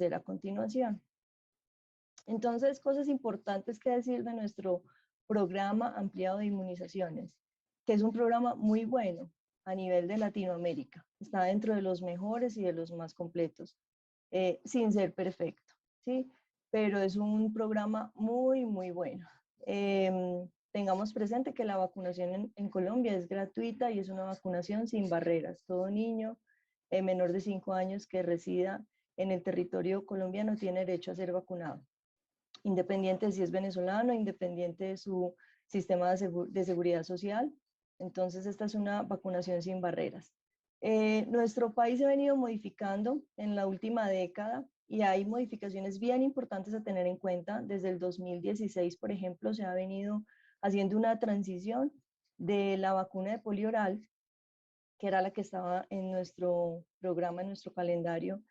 hacer a continuación. Entonces, cosas importantes que decir de nuestro programa ampliado de inmunizaciones, que es un programa muy bueno a nivel de Latinoamérica. Está dentro de los mejores y de los más completos, sin ser perfecto, ¿sí? Pero es un programa muy, muy bueno. Tengamos presente que la vacunación en Colombia es gratuita y es una vacunación sin barreras. Todo niño menor de 5 años que resida en el territorio colombiano tiene derecho a ser vacunado, independiente de si es venezolano, independiente de su sistema de seguridad social. Entonces, esta es una vacunación sin barreras. Nuestro país se ha venido modificando en la última década y hay modificaciones bien importantes a tener en cuenta. Desde el 2016, por ejemplo, se ha venido haciendo una transición de la vacuna de polio oral, que era la que estaba en nuestro programa, en nuestro calendario,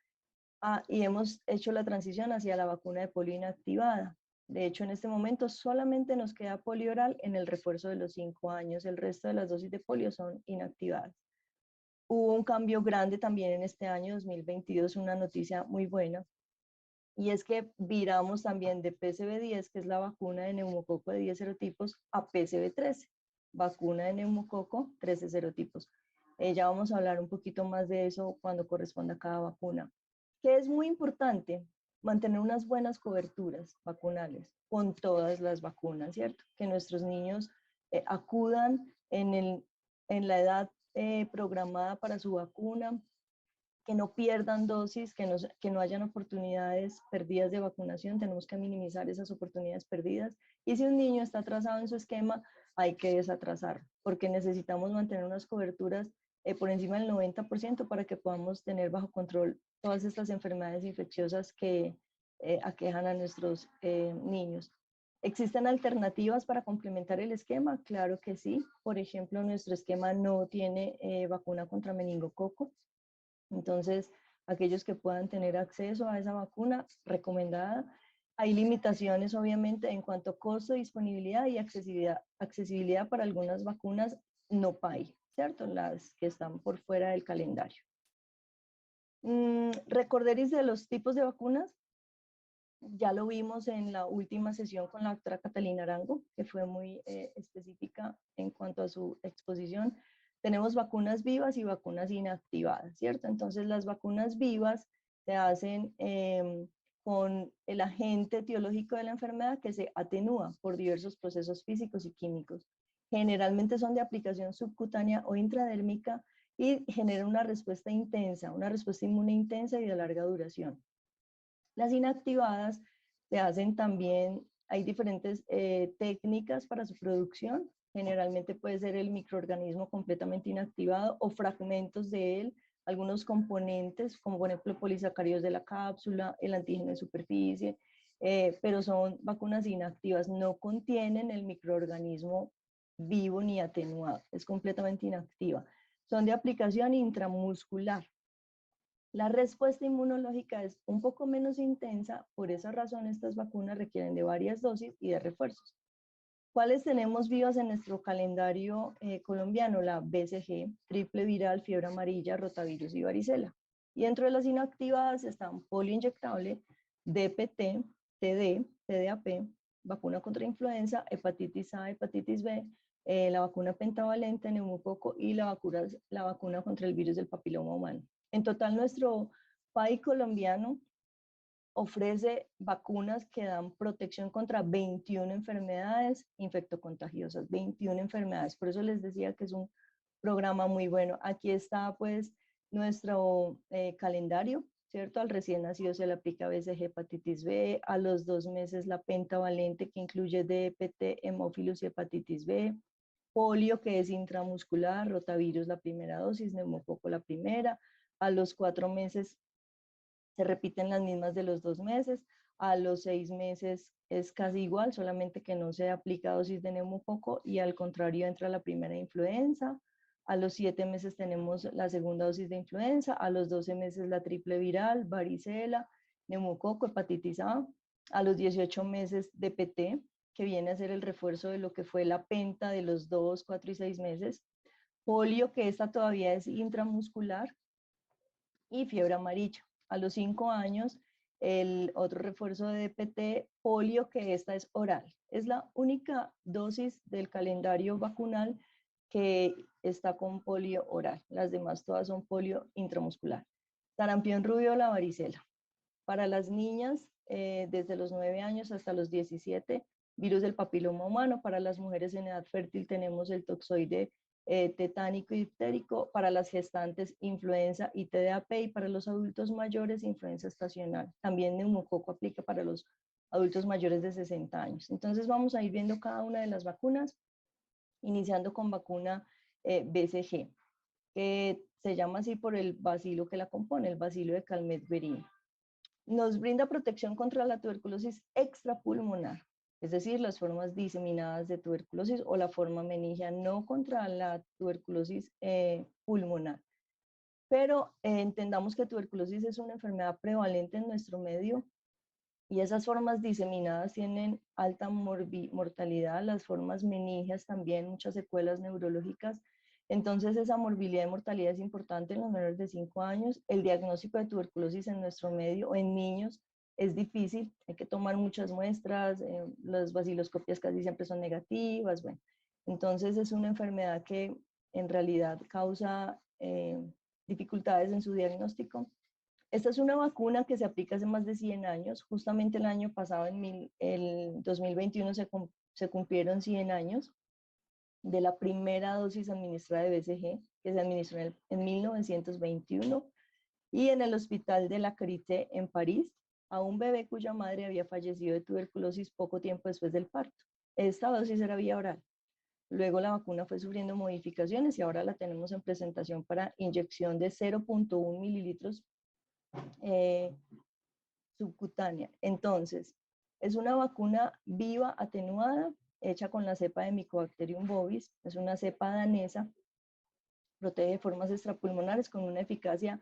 y hemos hecho la transición hacia la vacuna de polio inactivada. De hecho, en este momento solamente nos queda polio oral en el refuerzo de los 5 años. El resto de las dosis de polio son inactivadas. Hubo un cambio grande también en este año 2022, una noticia muy buena, y es que viramos también de PCV10, que es la vacuna de neumococo de 10 serotipos, a PCV13, vacuna de neumococo 13 serotipos. Ya vamos a hablar un poquito más de eso cuando corresponda a cada vacuna. Que es muy importante mantener unas buenas coberturas vacunales con todas las vacunas, ¿cierto? Que nuestros niños acudan en la edad programada para su vacuna, que no pierdan dosis, que no hayan oportunidades perdidas de vacunación. Tenemos que minimizar esas oportunidades perdidas. Y si un niño está atrasado en su esquema, hay que desatrasarlo, porque necesitamos mantener unas coberturas por encima del 90% para que podamos tener bajo control todas estas enfermedades infecciosas que aquejan a nuestros niños. ¿Existen alternativas para complementar el esquema? Claro que sí. Por ejemplo, nuestro esquema no tiene vacuna contra meningococo. Entonces, aquellos que puedan tener acceso a esa vacuna recomendada. Hay limitaciones, obviamente, en cuanto a costo, disponibilidad y accesibilidad para algunas vacunas no PAI, ¿cierto? Las que están por fuera del calendario. Recorderis de los tipos de vacunas. Ya lo vimos en la última sesión con la doctora Catalina Arango, que fue muy específica en cuanto a su exposición. Tenemos vacunas vivas y vacunas inactivadas, ¿cierto? Entonces, las vacunas vivas se hacen con el agente etiológico de la enfermedad que se atenúa por diversos procesos físicos y químicos. Generalmente son de aplicación subcutánea o intradérmica y generan una respuesta intensa, una respuesta inmune intensa y de larga duración. Las inactivadas se hacen también, hay diferentes técnicas para su producción. Generalmente puede ser el microorganismo completamente inactivado o fragmentos de él, algunos componentes, como por ejemplo polisacáridos de la cápsula, el antígeno de superficie, pero son vacunas inactivas, no contienen el microorganismo vivo ni atenuado, es completamente inactiva. Son de aplicación intramuscular. La respuesta inmunológica es un poco menos intensa, por esa razón estas vacunas requieren de varias dosis y de refuerzos. ¿Cuáles tenemos vivas en nuestro calendario colombiano? La BCG, triple viral, fiebre amarilla, rotavirus y varicela. Y dentro de las inactivadas están polio inyectable, DPT, TD, TDAP, vacuna contra influenza, hepatitis A, hepatitis B, la vacuna pentavalente, neumococo y la vacuna contra el virus del papiloma humano. En total, nuestro país colombiano ofrece vacunas que dan protección contra 21 enfermedades infectocontagiosas, 21 enfermedades. Por eso les decía que es un programa muy bueno. Aquí está pues nuestro calendario, ¿cierto? Al recién nacido se le aplica BCG hepatitis B, a los 2 meses la pentavalente que incluye DPT, hemófilos y hepatitis B, polio que es intramuscular, rotavirus la primera dosis, neumococo la primera, a los 4 meses se repiten las mismas de los 2 meses, a los 6 meses es casi igual, solamente que no se aplica dosis de neumococo y al contrario entra la primera influenza, a los 7 meses tenemos la segunda dosis de influenza, a los 12 meses la triple viral, varicela, neumococo, hepatitis a los 18 meses DPT, que viene a ser el refuerzo de lo que fue la penta de los 2, 4 y 6 meses, polio, que esta todavía es intramuscular, y fiebre amarilla. A los 5 años el otro refuerzo de DPT, polio, que esta es oral. Es la única dosis del calendario vacunal que está con polio oral. Las demás todas son polio intramuscular. Sarampión, rubiola, varicela. Para las niñas, desde los 9 años hasta los 17, virus del papiloma humano. Para las mujeres en edad fértil tenemos el toxoide tetánico y difterico. Para las gestantes, influenza y TDAP. Y para los adultos mayores, influenza estacional. También neumococo aplica para los adultos mayores de 60 años. Entonces vamos a ir viendo cada una de las vacunas, iniciando con vacuna BCG, que se llama así por el bacilo que la compone, el bacilo de Calmette-Guerin. Nos brinda protección contra la tuberculosis extrapulmonar, es decir, las formas diseminadas de tuberculosis o la forma meningia, no contra la tuberculosis pulmonar. Pero entendamos que tuberculosis es una enfermedad prevalente en nuestro medio y esas formas diseminadas tienen alta mortalidad, las formas meningias también, muchas secuelas neurológicas. Entonces esa morbilidad y mortalidad es importante en los menores de 5 años. El diagnóstico de tuberculosis en nuestro medio o en niños es difícil, hay que tomar muchas muestras, las vaciloscopias casi siempre son negativas, bueno. Entonces es una enfermedad que en realidad causa dificultades en su diagnóstico. Esta es una vacuna que se aplica hace más de 100 años. Justamente el año pasado, en el 2021, se cumplieron 100 años de la primera dosis administrada de BCG, que se administró en 1921, y en el hospital de la Charité en París, a un bebé cuya madre había fallecido de tuberculosis poco tiempo después del parto. Esta dosis era vía oral. Luego la vacuna fue sufriendo modificaciones y ahora la tenemos en presentación para inyección de 0.1 mililitros subcutánea. Entonces, es una vacuna viva atenuada, hecha con la cepa de Mycobacterium bovis, es una cepa danesa, protege formas extrapulmonares con una eficacia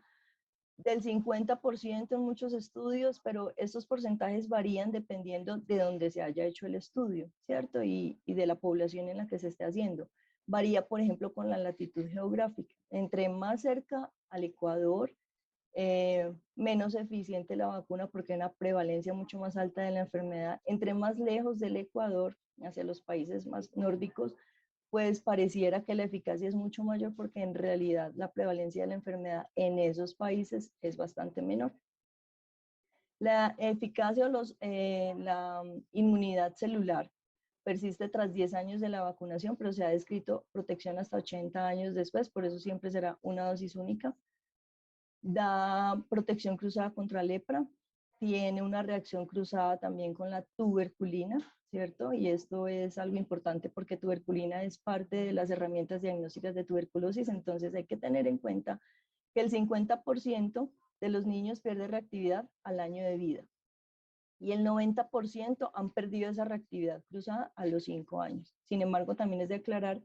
del 50% en muchos estudios, pero estos porcentajes varían dependiendo de dónde se haya hecho el estudio, ¿cierto? Y de la población en la que se esté haciendo. Varía, por ejemplo, con la latitud geográfica. Entre más cerca al Ecuador, menos eficiente la vacuna porque hay una prevalencia mucho más alta de la enfermedad. Entre más lejos del Ecuador, hacia los países más nórdicos, pues pareciera que la eficacia es mucho mayor porque en realidad la prevalencia de la enfermedad en esos países es bastante menor. La eficacia o la inmunidad celular persiste tras 10 años de la vacunación, pero se ha descrito protección hasta 80 años después, por eso siempre será una dosis única. Da protección cruzada contra lepra, tiene una reacción cruzada también con la tuberculina, ¿cierto? Y esto es algo importante porque tuberculina es parte de las herramientas diagnósticas de tuberculosis, entonces hay que tener en cuenta que el 50% de los niños pierde reactividad al año de vida y el 90% han perdido esa reactividad cruzada a los 5 años. Sin embargo, también es de aclarar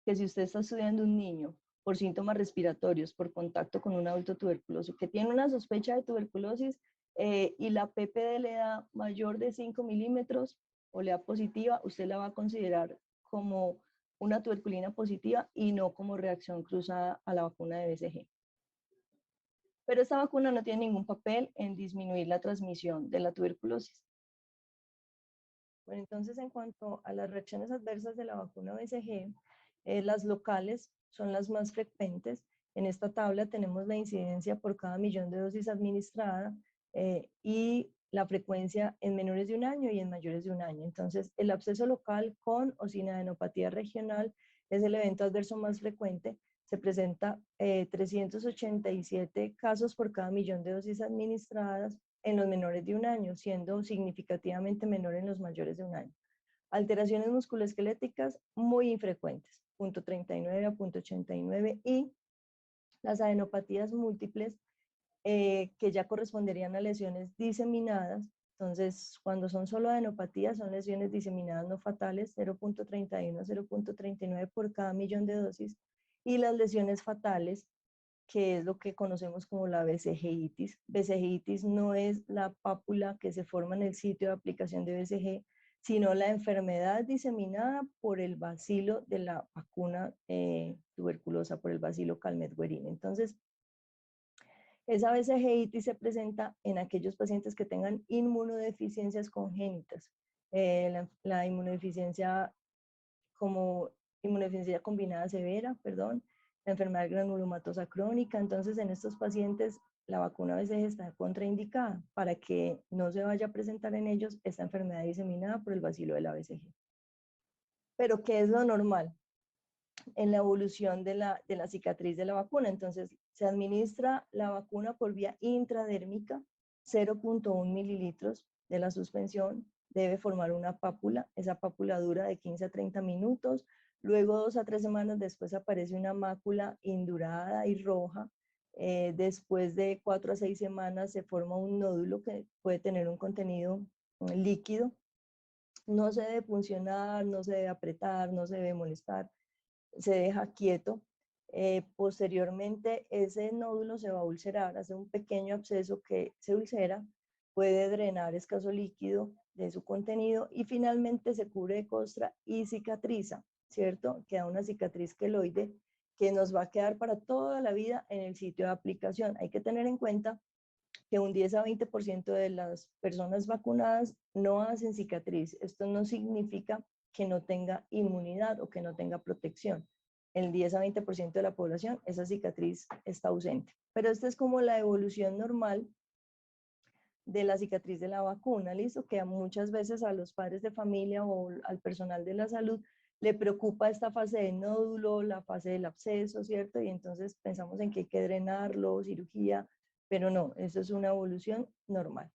que si usted está estudiando un niño por síntomas respiratorios, por contacto con un adulto tuberculoso, que tiene una sospecha de tuberculosis y la PPD le da mayor de 5 milímetros o le da positiva, usted la va a considerar como una tuberculina positiva y no como reacción cruzada a la vacuna de BCG. Pero esta vacuna no tiene ningún papel en disminuir la transmisión de la tuberculosis. Bueno, entonces en cuanto a las reacciones adversas de la vacuna BCG, las locales son las más frecuentes. En esta tabla tenemos la incidencia por cada millón de dosis administrada y la frecuencia en menores de 1 año y en mayores de 1 año. Entonces, el absceso local con o sin adenopatía regional es el evento adverso más frecuente. Se presenta 387 casos por cada millón de dosis administradas en los menores de 1 año, siendo significativamente menor en los mayores de 1 año. Alteraciones musculoesqueléticas muy infrecuentes, 0.39 a 0.89, y las adenopatías múltiples que ya corresponderían a lesiones diseminadas. Entonces, cuando son solo adenopatías, son lesiones diseminadas no fatales, 0.31 a 0.39 por cada millón de dosis, y las lesiones fatales, que es lo que conocemos como la BCGitis. BCGitis no es la pápula que se forma en el sitio de aplicación de BCG, sino la enfermedad diseminada por el bacilo de la vacuna tuberculosa, por el bacilo Calmette-Guerin. Entonces, Esa BCG-itis se presenta en aquellos pacientes que tengan inmunodeficiencias congénitas. La inmunodeficiencia como inmunodeficiencia combinada severa, perdón, la enfermedad granulomatosa crónica. Entonces, en estos pacientes, la vacuna BCG está contraindicada para que no se vaya a presentar en ellos esta enfermedad diseminada por el bacilo de la BCG. Pero, ¿qué es lo normal en la evolución de la cicatriz de la vacuna? Entonces, se administra la vacuna por vía intradérmica, 0.1 mililitros de la suspensión, debe formar una pápula, esa pápula dura de 15 a 30 minutos, luego 2 a 3 semanas después aparece una mácula indurada y roja, después de 4 a 6 semanas se forma un nódulo que puede tener un contenido líquido, no se debe puncionar, no se debe apretar, no se debe molestar, se deja quieto. Posteriormente ese nódulo se va a ulcerar, hace un pequeño absceso que se ulcera, puede drenar escaso líquido de su contenido y finalmente se cubre de costra y cicatriza, ¿cierto? Queda una cicatriz queloide que nos va a quedar para toda la vida en el sitio de aplicación. Hay que tener en cuenta que un 10 a 20% de las personas vacunadas no hacen cicatriz. Esto no significa que no tenga inmunidad o que no tenga protección. El 10 a 20% de la población, esa cicatriz está ausente. Pero esta es como la evolución normal de la cicatriz de la vacuna, ¿listo? Que muchas veces a los padres de familia o al personal de la salud le preocupa esta fase de nódulo, la fase del absceso, ¿cierto? Y entonces pensamos en que hay que drenarlo, cirugía, pero no, eso es una evolución normal.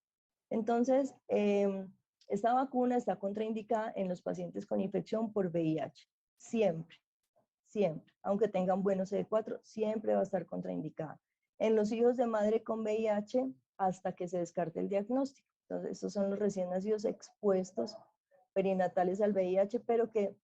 Entonces, esta vacuna está contraindicada en los pacientes con infección por VIH, siempre, siempre, aunque tengan buenos CD4, siempre va a estar contraindicada. En los hijos de madre con VIH, hasta que se descarte el diagnóstico. Entonces, estos son los recién nacidos expuestos perinatales al VIH, pero que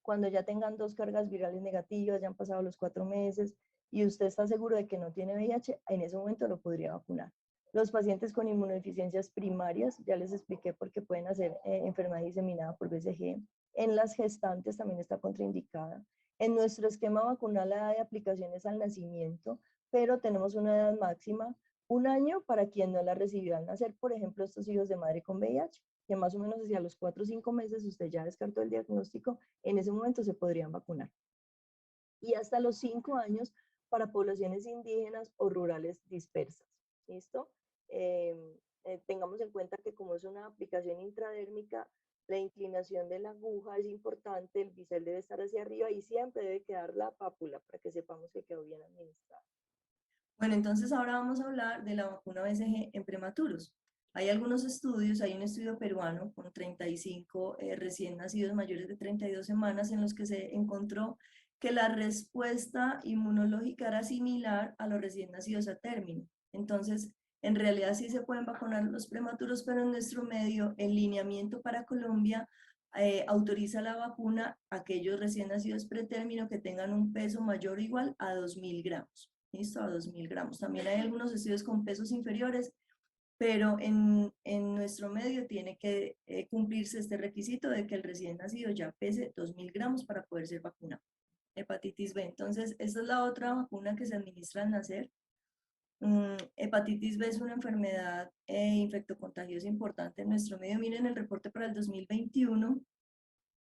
cuando ya tengan 2 cargas virales negativas, ya han pasado los 4 meses y usted está seguro de que no tiene VIH, en ese momento lo podría vacunar. Los pacientes con inmunodeficiencias primarias, ya les expliqué por qué pueden hacer enfermedad diseminada por BCG. En las gestantes también está contraindicada. En nuestro esquema vacunal la edad de aplicación es al nacimiento, pero tenemos una edad máxima, 1 año para quien no la recibió al nacer, por ejemplo, estos hijos de madre con VIH, que más o menos hacia los 4 o 5 meses usted ya descartó el diagnóstico, en ese momento se podrían vacunar. Y hasta los 5 años para poblaciones indígenas o rurales dispersas. ¿Listo? Tengamos en cuenta que como es una aplicación intradérmica, la inclinación de la aguja es importante, el bisel debe estar hacia arriba y siempre debe quedar la pápula para que sepamos que quedó bien administrada. Bueno, entonces ahora vamos a hablar de la vacuna BCG en prematuros. Hay algunos estudios, hay un estudio peruano con 35 recién nacidos mayores de 32 semanas en los que se encontró que la respuesta inmunológica era similar a los recién nacidos a término. Entonces, en realidad sí se pueden vacunar los prematuros, pero en nuestro medio, el lineamiento para Colombia autoriza la vacuna a aquellos recién nacidos pretérmino que tengan un peso mayor o igual a 2.000 gramos. ¿Listo? A 2.000 gramos. También hay algunos estudios con pesos inferiores, pero en nuestro medio tiene que cumplirse este requisito de que el recién nacido ya pese 2.000 gramos para poder ser vacunado. Hepatitis B. Entonces, esta es la otra vacuna que se administra al nacer. Hepatitis B es una enfermedad infectocontagiosa importante en nuestro medio. Miren el reporte para el 2021,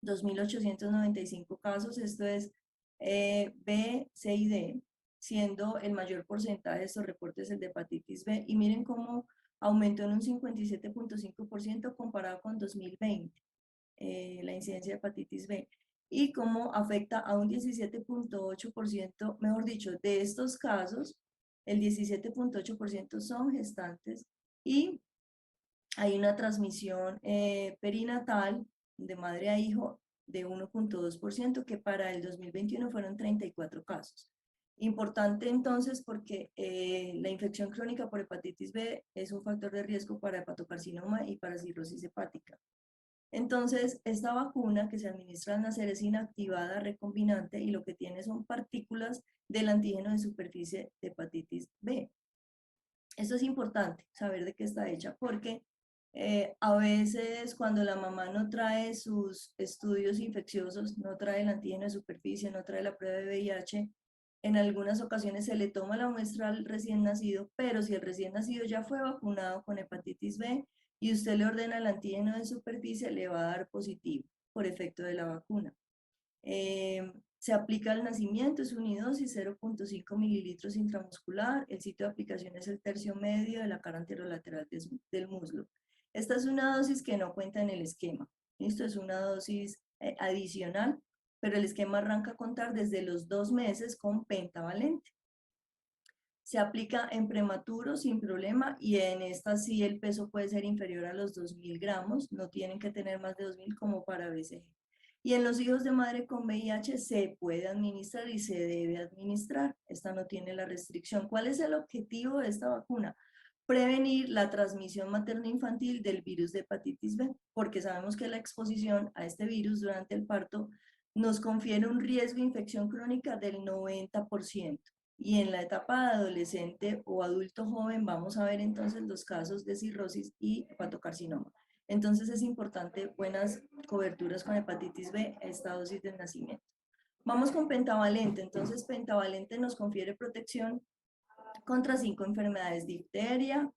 2.895 casos, esto es B, C y D, siendo el mayor porcentaje de estos reportes el de hepatitis B, y miren cómo aumentó en un 57.5% comparado con 2020, la incidencia de hepatitis B, y cómo afecta a un 17.8%, mejor dicho, de estos casos, el 17.8% son gestantes, y hay una transmisión perinatal de madre a hijo de 1.2%, que para el 2021 fueron 34 casos. Importante entonces porque la infección crónica por hepatitis B es un factor de riesgo para hepatocarcinoma y para cirrosis hepática. Entonces, esta vacuna que se administra al nacer es inactivada, recombinante, y lo que tiene son partículas del antígeno de superficie de hepatitis B. Esto es importante, saber de qué está hecha, porque a veces cuando la mamá no trae sus estudios infecciosos, no trae el antígeno de superficie, no trae la prueba de VIH, En algunas ocasiones se le toma la muestra al recién nacido, pero si el recién nacido ya fue vacunado con hepatitis B y usted le ordena el antígeno de superficie, le va a dar positivo por efecto de la vacuna. Se aplica al nacimiento, es unidosis, 0.5 mililitros intramuscular. El sitio de aplicación es el tercio medio de la cara anterolateral del muslo. Esta es una dosis que no cuenta en el esquema. Esto es una dosis adicional, pero el esquema arranca a contar desde los 2 meses con pentavalente. Se aplica en prematuro sin problema y en esta sí el peso puede ser inferior a los 2.000 gramos, no tienen que tener más de 2.000 como para BCG. Y en los hijos de madre con VIH se puede administrar y se debe administrar. Esta no tiene la restricción. ¿Cuál es el objetivo de esta vacuna? Prevenir la transmisión materno-infantil del virus de hepatitis B, porque sabemos que la exposición a este virus durante el parto nos confiere un riesgo de infección crónica del 90%. Y en la etapa de adolescente o adulto joven vamos a ver entonces los casos de cirrosis y hepatocarcinoma. Entonces es importante buenas coberturas con hepatitis B a esta dosis del nacimiento. Vamos con pentavalente. Entonces pentavalente nos confiere protección contra 5 enfermedades: difteria,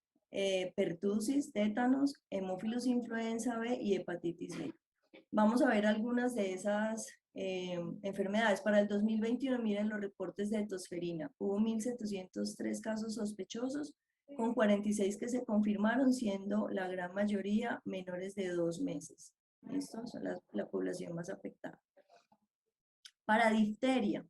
pertusis, tétanos, hemófilos influenza B y hepatitis B. Vamos a ver algunas de esas enfermedades. Para el 2021, miren los reportes de tosferina. Hubo 1.703 casos sospechosos, con 46 que se confirmaron, siendo la gran mayoría menores de 2 meses. ¿Listo? Son la población más afectada. Para difteria,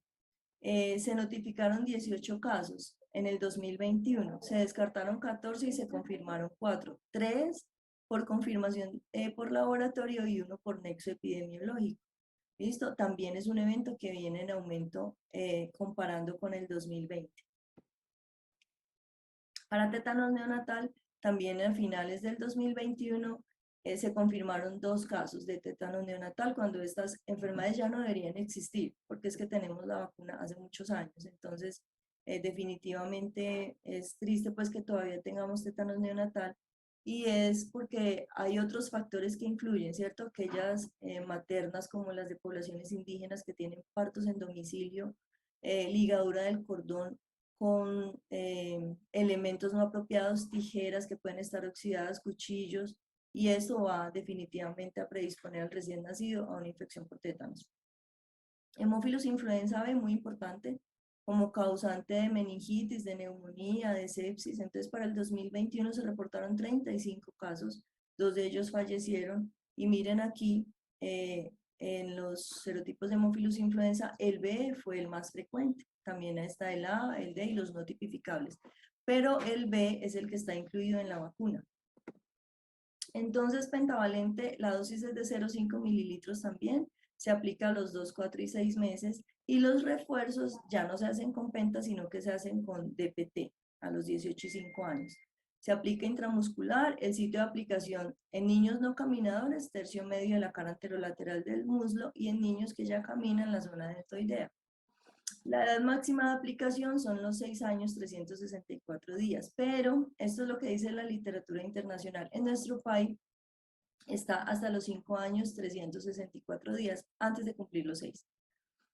se notificaron 18 casos en el 2021. Se descartaron 14 y se confirmaron 4. 3 por confirmación por laboratorio y 1 por nexo epidemiológico. ¿Listo? También es un evento que viene en aumento comparando con el 2020. Para tétanos neonatal, también a finales del 2021 se confirmaron 2 casos de tétanos neonatal, cuando estas enfermedades ya no deberían existir, porque es que tenemos la vacuna hace muchos años. Entonces, definitivamente es triste pues que todavía tengamos tétanos neonatal, y es porque hay otros factores que influyen, ¿cierto? Aquellas maternas como las de poblaciones indígenas que tienen partos en domicilio, ligadura del cordón con elementos no apropiados, tijeras que pueden estar oxidadas, cuchillos, y eso va definitivamente a predisponer al recién nacido a una infección por tétanos. Hemófilos influenza B, muy importante, como causante de meningitis, de neumonía, de sepsis. Entonces, para el 2021 se reportaron 35 casos, 2 de ellos fallecieron, y miren aquí, en los serotipos de hemófilos influenza, el B fue el más frecuente. También está el A, el D y los no tipificables. Pero el B es el que está incluido en la vacuna. Entonces, pentavalente, la dosis es de 0,5 mililitros también. Se aplica a los 2, 4 y 6 meses. Y los refuerzos ya no se hacen con penta, sino que se hacen con DPT a los 18 y 5 años. Se aplica intramuscular. El sitio de aplicación en niños no caminadores, tercio medio de la cara anterolateral del muslo, y en niños que ya caminan en la zona deltoidea. La edad máxima de aplicación son los 6 años, 364 días, pero esto es lo que dice la literatura internacional. En nuestro país está hasta los 5 años, 364 días, antes de cumplir los 6.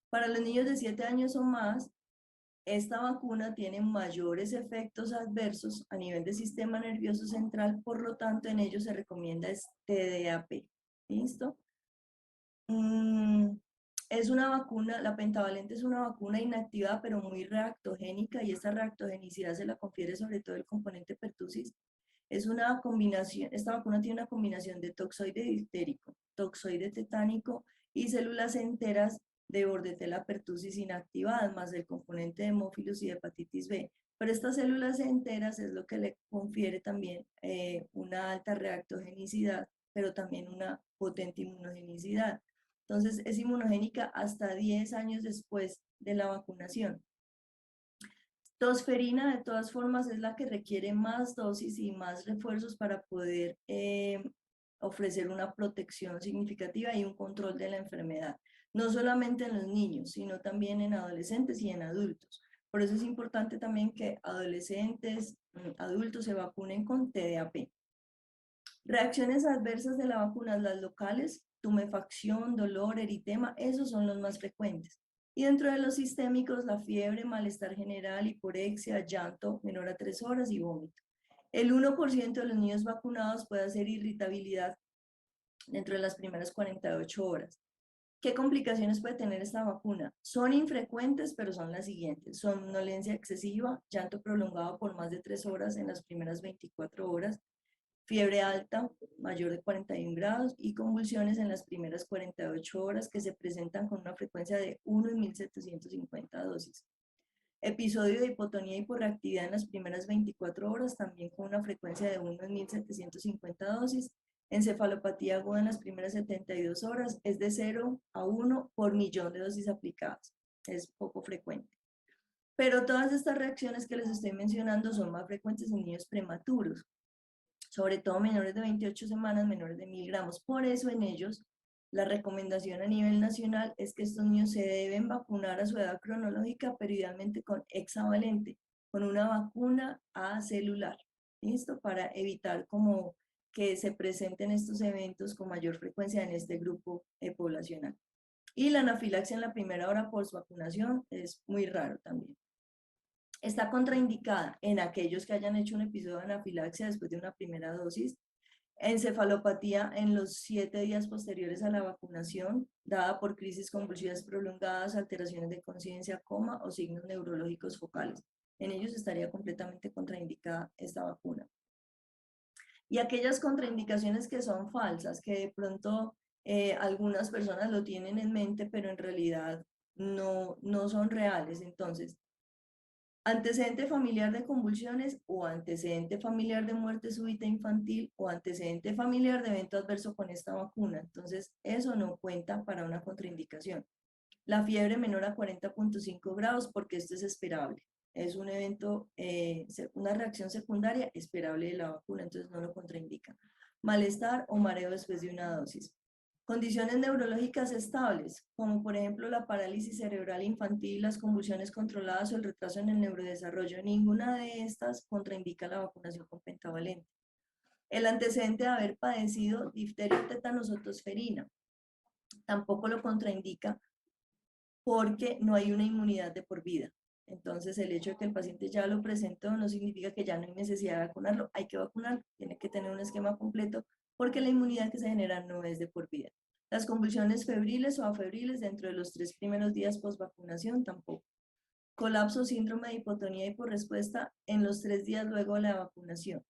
Para los niños de 7 años o más, esta vacuna tiene mayores efectos adversos a nivel del sistema nervioso central, por lo tanto en ellos se recomienda TDAP. ¿Listo? Es una vacuna, la pentavalente es una vacuna inactivada pero muy reactogénica, y esta reactogenicidad se la confiere sobre todo el componente pertussis. Es una combinación, esta vacuna tiene una combinación de toxoide difterico, toxoide tetánico y células enteras de Bordetella pertussis inactivadas, más el componente de hemófilos y de hepatitis B. Pero estas células enteras es lo que le confiere también una alta reactogenicidad, pero también una potente inmunogenicidad. Entonces es inmunogénica hasta 10 años después de la vacunación. Tosferina, de todas formas, es la que requiere más dosis y más refuerzos para poder ofrecer una protección significativa y un control de la enfermedad, no solamente en los niños, sino también en adolescentes y en adultos. Por eso es importante también que adolescentes, adultos se vacunen con TDAP. Reacciones adversas de la vacuna, las locales, tumefacción, dolor, eritema, esos son los más frecuentes. Y dentro de los sistémicos, la fiebre, malestar general, hiporexia, llanto menor a 3 horas y vómito. El 1% de los niños vacunados puede hacer irritabilidad dentro de las primeras 48 horas. ¿Qué complicaciones puede tener esta vacuna? Son infrecuentes, pero son las siguientes. Somnolencia excesiva, llanto prolongado por más de 3 horas en las primeras 24 horas, fiebre alta, mayor de 41 grados, y convulsiones en las primeras 48 horas que se presentan con una frecuencia de 1 en 1750 dosis. Episodio de hipotonía y hiporreactividad en las primeras 24 horas, también con una frecuencia de 1 en 1750 dosis. Encefalopatía aguda en las primeras 72 horas es de 0 a 1 por millón de dosis aplicadas. Es poco frecuente. Pero todas estas reacciones que les estoy mencionando son más frecuentes en niños prematuros, sobre todo menores de 28 semanas, menores de 1000 gramos. Por eso en ellos la recomendación a nivel nacional es que estos niños se deben vacunar a su edad cronológica, pero idealmente con hexavalente, con una vacuna acelular. ¿Listo? Para evitar como que se presenten estos eventos con mayor frecuencia en este grupo poblacional. Y la anafilaxia en la primera hora post vacunación es muy raro también. Está contraindicada en aquellos que hayan hecho un episodio de anafilaxia después de una primera dosis, encefalopatía en los 7 días posteriores a la vacunación, dada por crisis convulsivas prolongadas, alteraciones de conciencia, coma o signos neurológicos focales. En ellos estaría completamente contraindicada esta vacuna. Y aquellas contraindicaciones que son falsas, que de pronto algunas personas lo tienen en mente, pero en realidad no son reales. Entonces, antecedente familiar de convulsiones o antecedente familiar de muerte súbita infantil o antecedente familiar de evento adverso con esta vacuna. Entonces, eso no cuenta para una contraindicación. La fiebre menor a 40.5 grados, porque esto es esperable. Es un evento, una reacción secundaria esperable de la vacuna, entonces no lo contraindica. Malestar o mareo después de una dosis. Condiciones neurológicas estables, como por ejemplo la parálisis cerebral infantil, las convulsiones controladas o el retraso en el neurodesarrollo. Ninguna de estas contraindica la vacunación con pentavalente. El antecedente de haber padecido difteria, tétanos o tosferina tampoco lo contraindica porque no hay una inmunidad de por vida. Entonces, el hecho de que el paciente ya lo presentó no significa que ya no hay necesidad de vacunarlo. Hay que vacunarlo, tiene que tener un esquema completo porque la inmunidad que se genera no es de por vida. Las convulsiones febriles o afebriles dentro de los 3 primeros días post vacunación tampoco. Colapso, síndrome de hipotonía y por respuesta en los 3 días luego de la vacunación.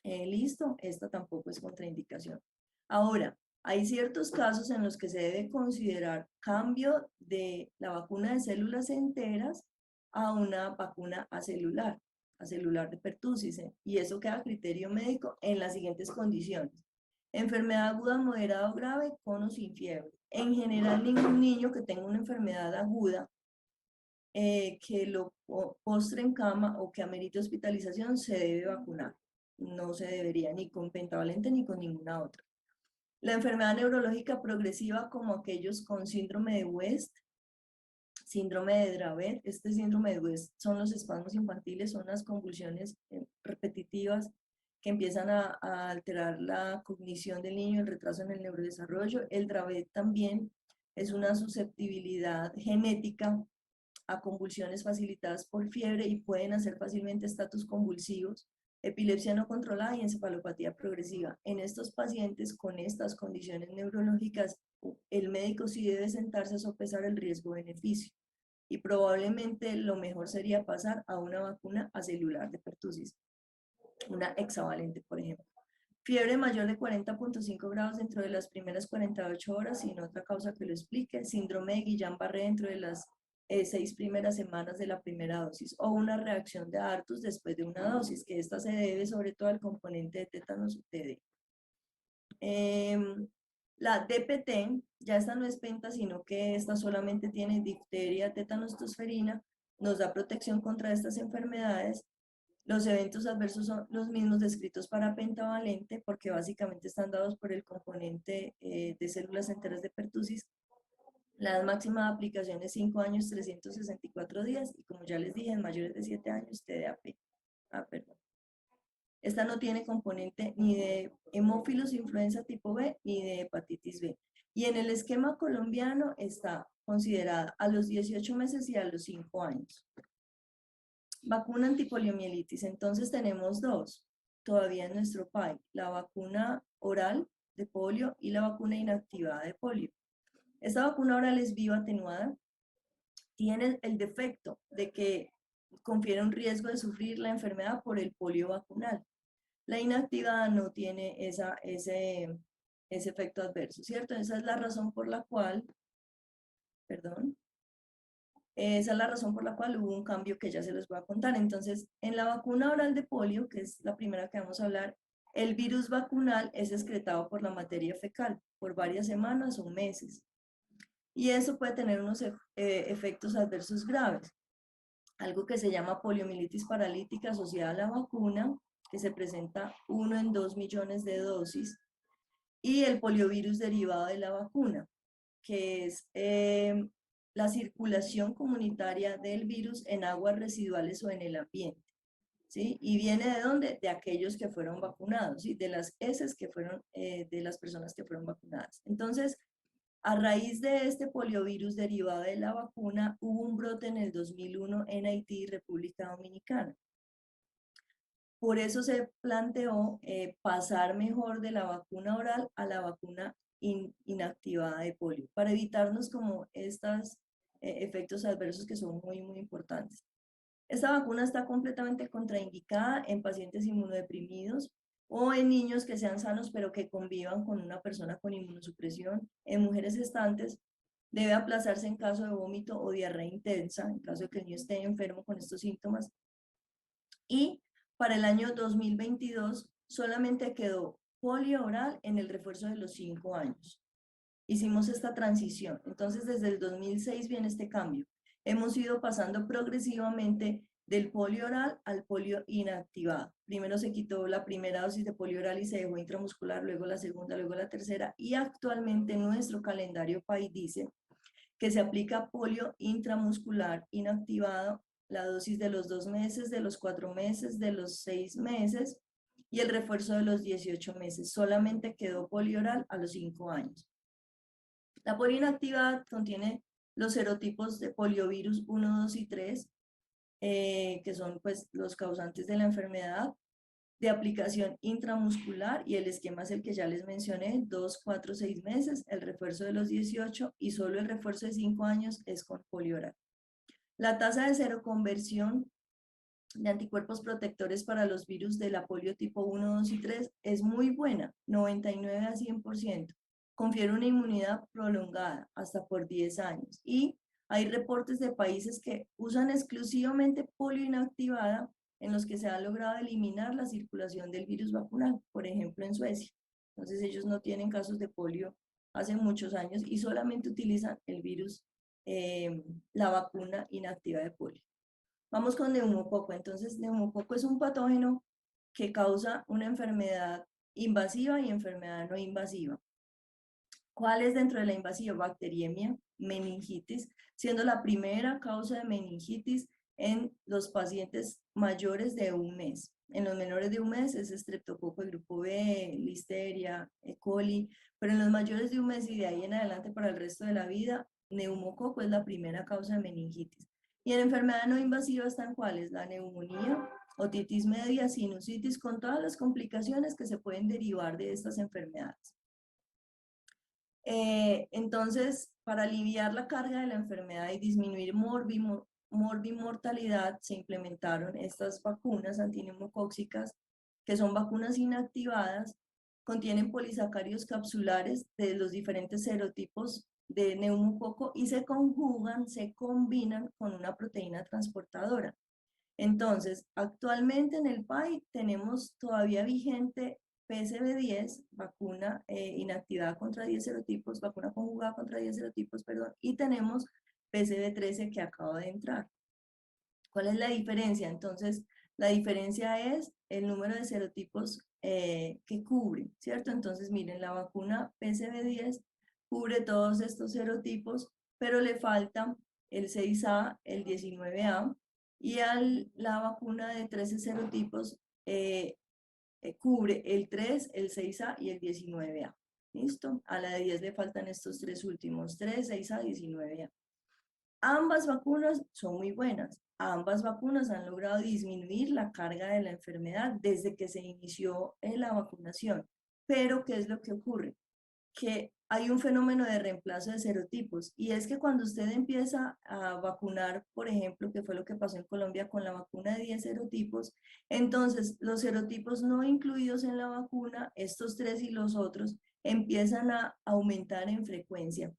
Listo, esta tampoco es contraindicación. Ahora, hay ciertos casos en los que se debe considerar cambio de la vacuna de células enteras a una vacuna acelular de pertussis, y eso queda a criterio médico en las siguientes condiciones. Enfermedad aguda, moderada o grave, con o sin fiebre. En general, ningún niño que tenga una enfermedad aguda que lo postre en cama o que amerite hospitalización se debe vacunar. No se debería ni con pentavalente ni con ninguna otra. La enfermedad neurológica progresiva, como aquellos con síndrome de West, síndrome de Dravet. Este síndrome de West son los espasmos infantiles, son las convulsiones repetitivas que empiezan a alterar la cognición del niño, el retraso en el neurodesarrollo. El Dravet también es una susceptibilidad genética a convulsiones facilitadas por fiebre y pueden hacer fácilmente estatus convulsivos, epilepsia no controlada y encefalopatía progresiva. En estos pacientes con estas condiciones neurológicas, el médico sí debe sentarse a sopesar el riesgo-beneficio y probablemente lo mejor sería pasar a una vacuna acelular de pertussis, una hexavalente, por ejemplo. Fiebre mayor de 40.5 grados dentro de las primeras 48 horas sin otra causa que lo explique. Síndrome de Guillain-Barré dentro de las 6 primeras semanas de la primera dosis. O una reacción de Artus después de una dosis, que esta se debe sobre todo al componente de tétanos TD. La DPT, ya esta no es penta, sino que esta solamente tiene difteria, tétanos, tosferina, nos da protección contra estas enfermedades. Los eventos adversos son los mismos descritos para pentavalente porque básicamente están dados por el componente de células enteras de pertussis. La máxima de aplicación es 5 años, 364 días y como ya les dije, en mayores de 7 años TDAP. Perdón. Esta no tiene componente ni de hemófilos influenza tipo B ni de hepatitis B. Y en el esquema colombiano está considerada a los 18 meses y a los 5 años. Vacuna antipoliomielitis, entonces tenemos dos todavía en nuestro país, la vacuna oral de polio y la vacuna inactivada de polio. Esta vacuna oral es viva atenuada, tiene el defecto de que confiere un riesgo de sufrir la enfermedad por el polio vacunal. La inactivada no tiene ese efecto adverso, ¿cierto? Esa es la razón por la cual, perdón, esa es la razón por la cual hubo un cambio que ya se los voy a contar. Entonces, en la vacuna oral de polio, que es la primera que vamos a hablar, el virus vacunal es excretado por la materia fecal por varias semanas o meses. Y eso puede tener unos efectos adversos graves. Algo que se llama poliomielitis paralítica asociada a la vacuna, que se presenta 1 en 2 millones de dosis, y el poliovirus derivado de la vacuna, que es la circulación comunitaria del virus en aguas residuales o en el ambiente, ¿sí? Y viene ¿de dónde? De aquellos que fueron vacunados, ¿sí? De las heces que fueron, de las personas que fueron vacunadas. Entonces, a raíz de este poliovirus derivado de la vacuna, hubo un brote en el 2001 en Haití y República Dominicana. Por eso se planteó pasar mejor de la vacuna oral a la vacuna inactivada de polio, para evitarnos como estos efectos adversos que son muy, muy importantes. Esta vacuna está completamente contraindicada en pacientes inmunodeprimidos o en niños que sean sanos pero que convivan con una persona con inmunosupresión. En mujeres gestantes debe aplazarse en caso de vómito o diarrea intensa, en caso de que el niño esté enfermo con estos síntomas. Y para el año 2022 solamente quedó polio oral en el refuerzo de los 5 años. Hicimos esta transición. Entonces, desde el 2006 viene este cambio. Hemos ido pasando progresivamente del polio oral al polio inactivado. Primero se quitó la primera dosis de polio oral y se dejó intramuscular, luego la segunda, luego la tercera, y actualmente nuestro calendario país dice que se aplica polio intramuscular inactivado, la dosis de los 2 meses, de los 4 meses, de los 6 meses y el refuerzo de los 18 meses. Solamente quedó polio oral a los 5 años. La polio inactivada contiene los serotipos de poliovirus 1, 2 y 3, que son pues los causantes de la enfermedad, de aplicación intramuscular, y el esquema es el que ya les mencioné, 2, 4, 6 meses, el refuerzo de los 18 y solo el refuerzo de 5 años es con polio oral. La tasa de seroconversión de anticuerpos protectores para los virus de la polio tipo 1, 2 y 3 es muy buena, 99 a 100%. Confiere una inmunidad prolongada hasta por 10 años. Y hay reportes de países que usan exclusivamente polio inactivada en los que se ha logrado eliminar la circulación del virus vacunal, por ejemplo en Suecia. Entonces ellos no tienen casos de polio hace muchos años y solamente utilizan el virus, la vacuna inactiva de polio. Vamos con neumococo. Entonces, neumococo es un patógeno que causa una enfermedad invasiva y enfermedad no invasiva. ¿Cuál es dentro de la invasiva? Bacteriemia, meningitis, siendo la primera causa de meningitis en los pacientes mayores de un mes. En los menores de un mes es estreptococo de grupo B, listeria, E. coli, pero en los mayores de un mes y de ahí en adelante para el resto de la vida, neumococo es la primera causa de meningitis. Y en enfermedad no invasiva están cuáles: la neumonía, otitis media, sinusitis, con todas las complicaciones que se pueden derivar de estas enfermedades. Entonces, para aliviar la carga de la enfermedad y disminuir morbimortalidad, se implementaron estas vacunas antineumocóxicas, que son vacunas inactivadas, contienen polisacáridos capsulares de los diferentes serotipos de neumococo y se conjugan, se combinan con una proteína transportadora. Entonces, actualmente en el país tenemos todavía vigente PCV10, vacuna inactivada contra 10 serotipos, vacuna conjugada contra 10 serotipos, perdón, y tenemos PCV13 que acaba de entrar. ¿Cuál es la diferencia? Entonces, la diferencia es el número de serotipos que cubre, ¿cierto? Entonces, miren, la vacuna PCV10 cubre todos estos serotipos, pero le falta el 6A, el 19A, y la vacuna de 13 serotipos cubre el 3, el 6A y el 19A. ¿Listo? A la de 10 le faltan estos tres últimos, 3, 6A, 19A. Ambas vacunas son muy buenas. Ambas vacunas han logrado disminuir la carga de la enfermedad desde que se inició la vacunación. Pero, ¿qué es lo que ocurre? Que hay un fenómeno de reemplazo de serotipos, y es que cuando usted empieza a vacunar, por ejemplo, que fue lo que pasó en Colombia con la vacuna de 10 serotipos, entonces los serotipos no incluidos en la vacuna, estos tres y los otros, empiezan a aumentar en frecuencia,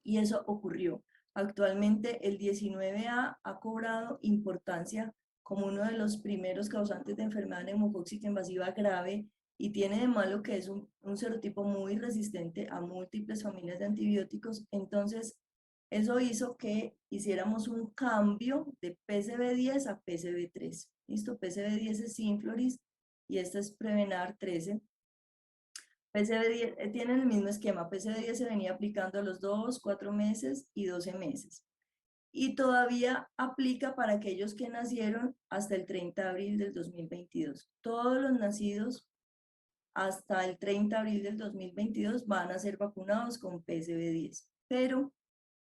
y eso ocurrió. Actualmente el 19A ha cobrado importancia como uno de los primeros causantes de enfermedad neumocóxica invasiva grave, y tiene de malo que es un serotipo muy resistente a múltiples familias de antibióticos. Entonces, eso hizo que hiciéramos un cambio de PCV10 a PCV3. ¿Listo? PCV10 es Synfloris y esta es Prevenar 13. PCV10 tienen el mismo esquema. PCV10 se venía aplicando a los 2, 4 meses y 12 meses. Y todavía aplica para aquellos que nacieron hasta el 30 de abril del 2022. Todos los nacidos hasta el 30 de abril del 2022 van a ser vacunados con PCV10. Pero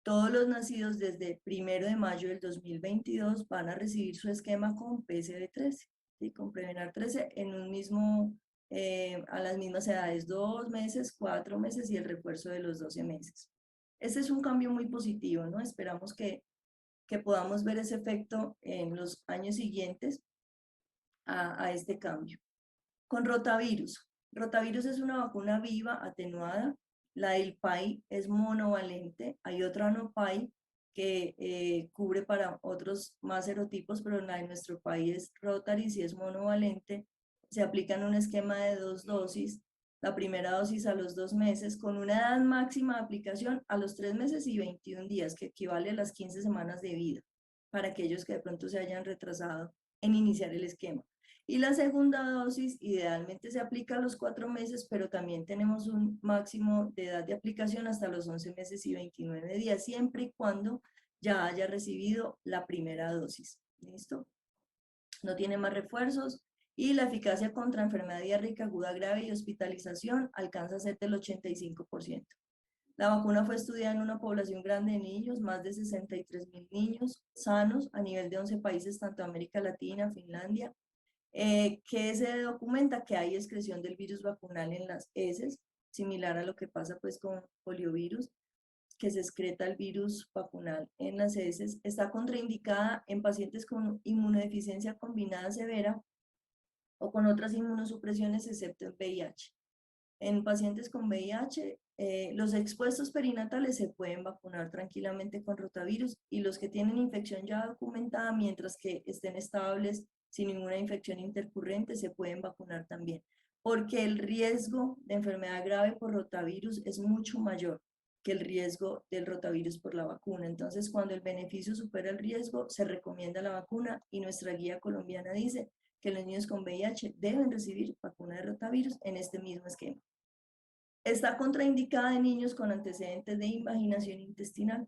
todos los nacidos desde 1 de mayo del 2022 van a recibir su esquema con PCV13, ¿sí? Con Prevenar 13 en un mismo, a las mismas edades, 2 meses, 4 meses y el refuerzo de los 12 meses. Este es un cambio muy positivo, ¿no? Esperamos que podamos ver ese efecto en los años siguientes a este cambio. Con rotavirus. Rotavirus es una vacuna viva atenuada. La del PAI es monovalente. Hay otra no PAI que cubre para otros más serotipos, pero la de nuestro país es Rotary, si es monovalente. Se aplica en un esquema de 2 dosis. La primera dosis a los 2 meses, con una edad máxima de aplicación a los 3 meses y 21 días, que equivale a las 15 semanas de vida, para aquellos que de pronto se hayan retrasado en iniciar el esquema. Y la segunda dosis idealmente se aplica a los 4 meses, pero también tenemos un máximo de edad de aplicación hasta los 11 meses y 29 días, siempre y cuando ya haya recibido la primera dosis. ¿Listo? No tiene más refuerzos, y la eficacia contra enfermedad diarreica aguda grave y hospitalización alcanza a ser del 85%. La vacuna fue estudiada en una población grande de niños, más de 63.000 niños sanos a nivel de 11 países, tanto América Latina, Finlandia, que se documenta que hay excreción del virus vacunal en las heces, similar a lo que pasa pues con poliovirus, que se excreta el virus vacunal en las heces. Está contraindicada en pacientes con inmunodeficiencia combinada severa o con otras inmunosupresiones excepto en VIH. En pacientes con VIH, los expuestos perinatales se pueden vacunar tranquilamente con rotavirus, y los que tienen infección ya documentada, mientras que estén estables sin ninguna infección intercurrente, se pueden vacunar también, porque el riesgo de enfermedad grave por rotavirus es mucho mayor que el riesgo del rotavirus por la vacuna. Entonces, cuando el beneficio supera el riesgo, se recomienda la vacuna, y nuestra guía colombiana dice que los niños con VIH deben recibir vacuna de rotavirus en este mismo esquema. Está contraindicada en niños con antecedentes de invaginación intestinal.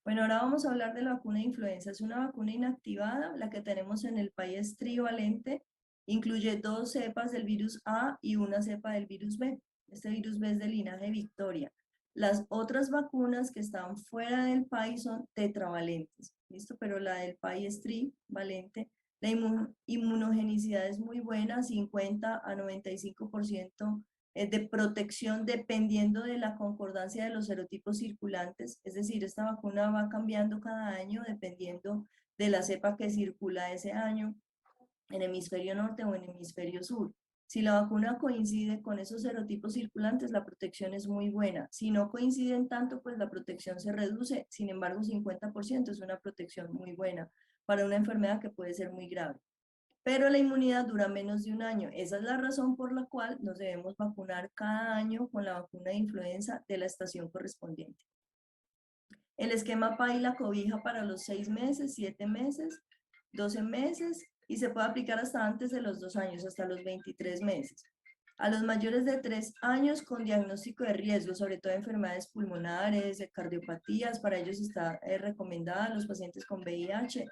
Bueno, ahora vamos a hablar de la vacuna de influenza. Es una vacuna inactivada, la que tenemos en el país es trivalente, incluye 2 cepas del virus A y una cepa del virus B. Este virus B es del linaje Victoria. Las otras vacunas que están fuera del país son tetravalentes, ¿listo? Pero la del país es trivalente. La inmunogenicidad es muy buena, 50 a 95% de protección dependiendo de la concordancia de los serotipos circulantes. Es decir, esta vacuna va cambiando cada año dependiendo de la cepa que circula ese año en hemisferio norte o en hemisferio sur. Si la vacuna coincide con esos serotipos circulantes, la protección es muy buena. Si no coinciden tanto, pues la protección se reduce. Sin embargo, 50% es una protección muy buena para una enfermedad que puede ser muy grave. Pero la inmunidad dura menos de un año. Esa es la razón por la cual nos debemos vacunar cada año con la vacuna de influenza de la estación correspondiente. El esquema PAI la cobija para los 6 meses, 7 meses, 12 meses, y se puede aplicar hasta antes de los 2 años, hasta los 23 meses. A los mayores de 3 años con diagnóstico de riesgo, sobre todo de enfermedades pulmonares, de cardiopatías, para ellos está recomendada. A los pacientes con VIH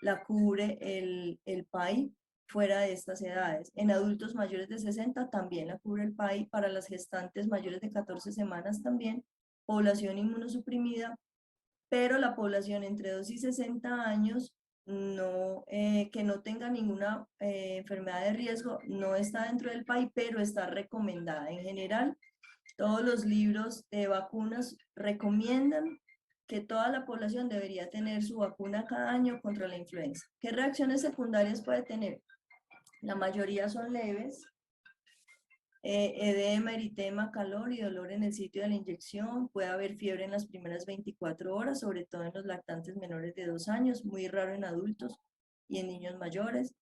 la cubre el PAI. fuera de estas edades. En adultos mayores de 60 también la cubre el PAI, para las gestantes mayores de 14 semanas también, población inmunosuprimida, pero la población entre 2 y 60 años no, que no tenga ninguna enfermedad de riesgo no está dentro del PAI, pero está recomendada. En general, todos los libros de vacunas recomiendan que toda la población debería tener su vacuna cada año contra la influenza. ¿Qué reacciones secundarias puede tener? La mayoría son leves, edema, eritema, calor y dolor en el sitio de la inyección. Puede haber fiebre en las primeras 24 horas, sobre todo en los lactantes menores de 2 años, muy raro en adultos y en niños mayores.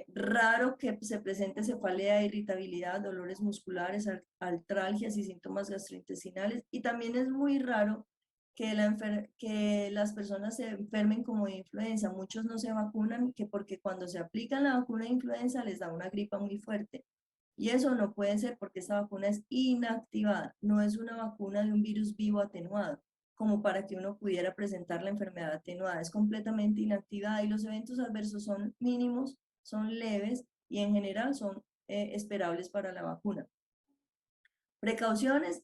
Raro que se presente cefalea, irritabilidad, dolores musculares, artralgias y síntomas gastrointestinales. Y también es muy raro que las personas se enfermen como de influenza. Muchos no se vacunan porque cuando se aplican la vacuna de influenza les da una gripa muy fuerte. Y eso no puede ser porque esta vacuna es inactivada, no es una vacuna de un virus vivo atenuado, como para que uno pudiera presentar la enfermedad atenuada. Es completamente inactivada y los eventos adversos son mínimos, son leves y en general son esperables para la vacuna. Precauciones,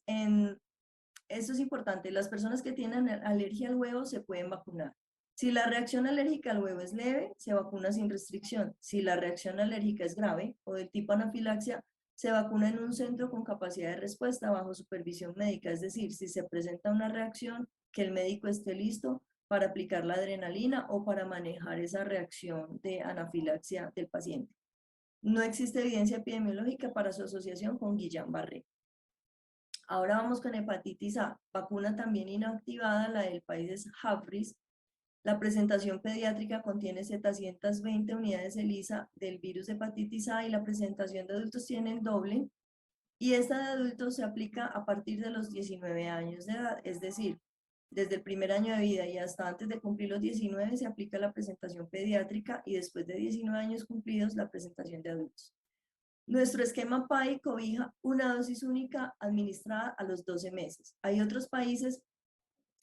esto es importante, las personas que tienen alergia al huevo se pueden vacunar. Si la reacción alérgica al huevo es leve, se vacuna sin restricción. Si la reacción alérgica es grave o del tipo anafilaxia, se vacuna en un centro con capacidad de respuesta bajo supervisión médica. Es decir, si se presenta una reacción, que el médico esté listo para aplicar la adrenalina o para manejar esa reacción de anafilaxia del paciente. No existe evidencia epidemiológica para su asociación con Guillain-Barré. Ahora vamos con hepatitis A, vacuna también inactivada, la del país es Jafris. La presentación pediátrica contiene 720 unidades ELISA del virus de hepatitis A y la presentación de adultos tiene el doble. Y esta de adultos se aplica a partir de los 19 años de edad, es decir, desde el primer año de vida y hasta antes de cumplir los 19 se aplica la presentación pediátrica y después de 19 años cumplidos la presentación de adultos. Nuestro esquema PAI cobija una dosis única administrada a los 12 meses. Hay otros países